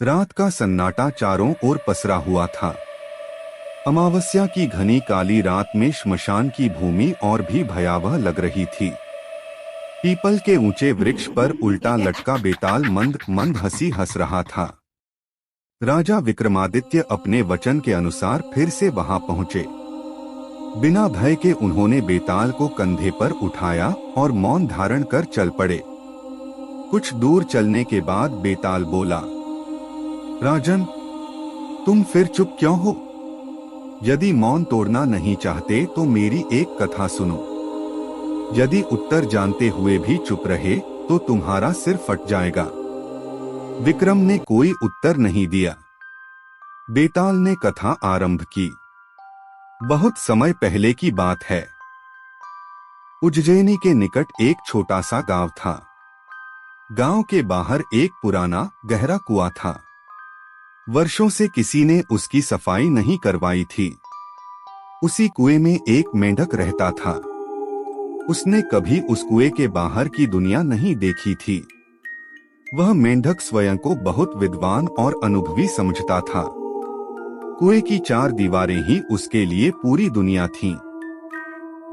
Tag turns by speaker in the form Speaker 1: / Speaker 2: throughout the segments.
Speaker 1: रात का सन्नाटा चारों ओर पसरा हुआ था। अमावस्या की घनी काली रात में श्मशान की भूमि और भी भयावह लग रही थी। पीपल के ऊंचे वृक्ष पर उल्टा लटका बेताल मंद मंद हंसी हंस रहा था। राजा विक्रमादित्य अपने वचन के अनुसार फिर से वहां पहुंचे। बिना भय के उन्होंने बेताल को कंधे पर उठाया और मौन धारण कर चल पड़े। कुछ दूर चलने के बाद बेताल बोला, राजन, तुम फिर चुप क्यों हो? यदि मौन तोड़ना नहीं चाहते तो मेरी एक कथा सुनो। यदि उत्तर जानते हुए भी चुप रहे तो तुम्हारा सिर फट जाएगा। विक्रम ने कोई उत्तर नहीं दिया। बेताल ने कथा आरंभ की। बहुत समय पहले की बात है। उज्जैनी के निकट एक छोटा सा गांव था। गांव के बाहर एक पुराना गहरा कुआं था। वर्षों से किसी ने उसकी सफाई नहीं करवाई थी। उसी कुएं में एक मेंढक रहता था। उसने कभी उस कुएं के बाहर की दुनिया नहीं देखी थी। वह मेंढक स्वयं को बहुत विद्वान और अनुभवी समझता था। कुएं की चार दीवारें ही उसके लिए पूरी दुनिया थीं।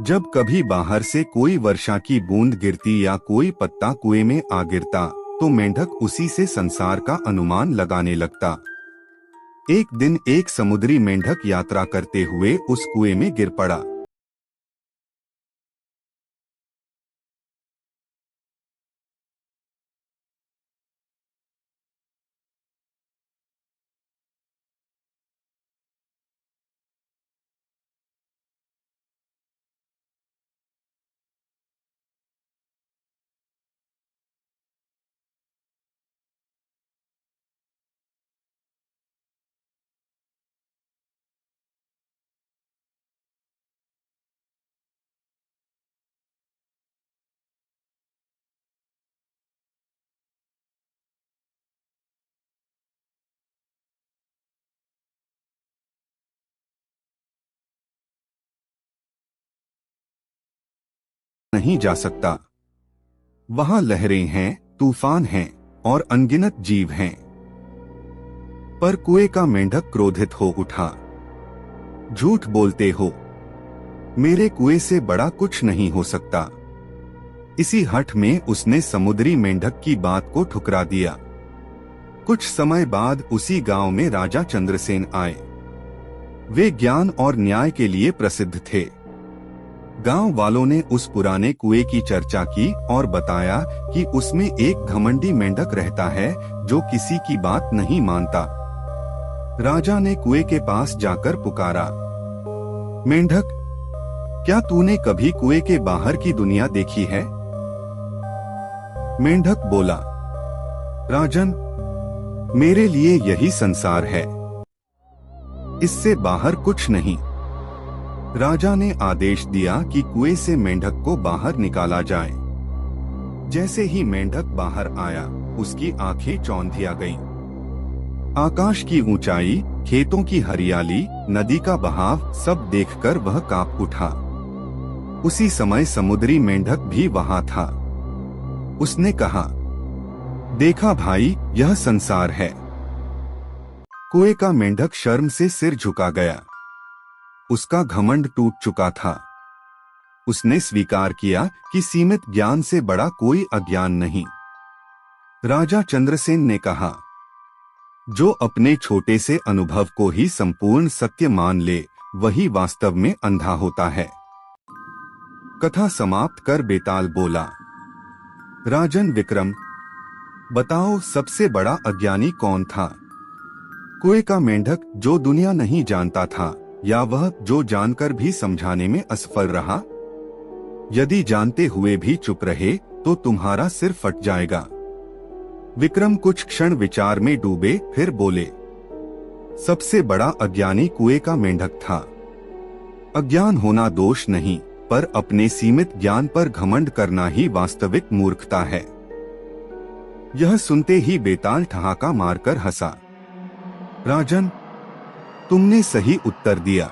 Speaker 1: जब कभी बाहर से कोई वर्षा की बूंद गिरती या कोई पत्ता कुएं में आ गिरता तो मेंढक उसी से संसार का अनुमान लगाने लगता। एक दिन एक समुद्री मेंढक यात्रा करते हुए उस कुएं में गिर पड़ा। नहीं जा सकता। वहां लहरें हैं, तूफान हैं और अनगिनत जीव हैं। पर कुएं का मेंढक क्रोधित हो उठा। झूठ बोलते हो, मेरे कुएं से बड़ा कुछ नहीं हो सकता। इसी हठ में उसने समुद्री मेंढक की बात को ठुकरा दिया। कुछ समय बाद उसी गांव में राजा चंद्रसेन आए। वे ज्ञान और न्याय के लिए प्रसिद्ध थे। गांव वालों ने उस पुराने कुएं की चर्चा की और बताया कि उसमें एक घमंडी मेंढक रहता है जो किसी की बात नहीं मानता। राजा ने कुएं के पास जाकर पुकारा, मेंढक, क्या तूने कभी कुएं के बाहर की दुनिया देखी है? मेंढक बोला, राजन, मेरे लिए यही संसार है, इससे बाहर कुछ नहीं। राजा ने आदेश दिया कि कुएं से मेंढक को बाहर निकाला जाए। जैसे ही मेंढक बाहर आया, उसकी आंखें चौंधिया गईं। आकाश की ऊंचाई, खेतों की हरियाली, नदी का बहाव सब देखकर वह कांप उठा। उसी समय समुद्री मेंढक भी वहां था। उसने कहा, देखा भाई, यह संसार है। कुएं का मेंढक शर्म से सिर झुका गया। उसका घमंड टूट चुका था। उसने स्वीकार किया कि सीमित ज्ञान से बड़ा कोई अज्ञान नहीं। राजा चंद्रसेन ने कहा, जो अपने छोटे से अनुभव को ही संपूर्ण सत्य मान ले, वही वास्तव में अंधा होता है। कथा समाप्त कर बेताल बोला, राजन विक्रम, बताओ सबसे बड़ा अज्ञानी कौन था? कुएं का मेंढक जो दुनिया नहीं जानता था, या वह जो जानकर भी समझाने में असफल रहा? यदि जानते हुए भी चुप रहे तो तुम्हारा सिर फट जाएगा। विक्रम कुछ क्षण विचार में डूबे, फिर बोले, सबसे बड़ा अज्ञानी कुएं का मेंढक था। अज्ञान होना दोष नहीं, पर अपने सीमित ज्ञान पर घमंड करना ही वास्तविक मूर्खता है। यह सुनते ही बेताल ठहाका मारकर हंसा। राजन, तुमने सही उत्तर दिया।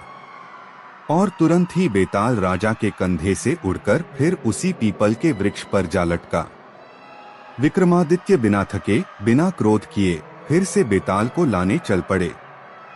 Speaker 1: और तुरंत ही बेताल राजा के कंधे से उड़कर फिर उसी पीपल के वृक्ष पर जा लटका। विक्रमादित्य बिना थके, बिना क्रोध किए फिर से बेताल को लाने चल पड़े।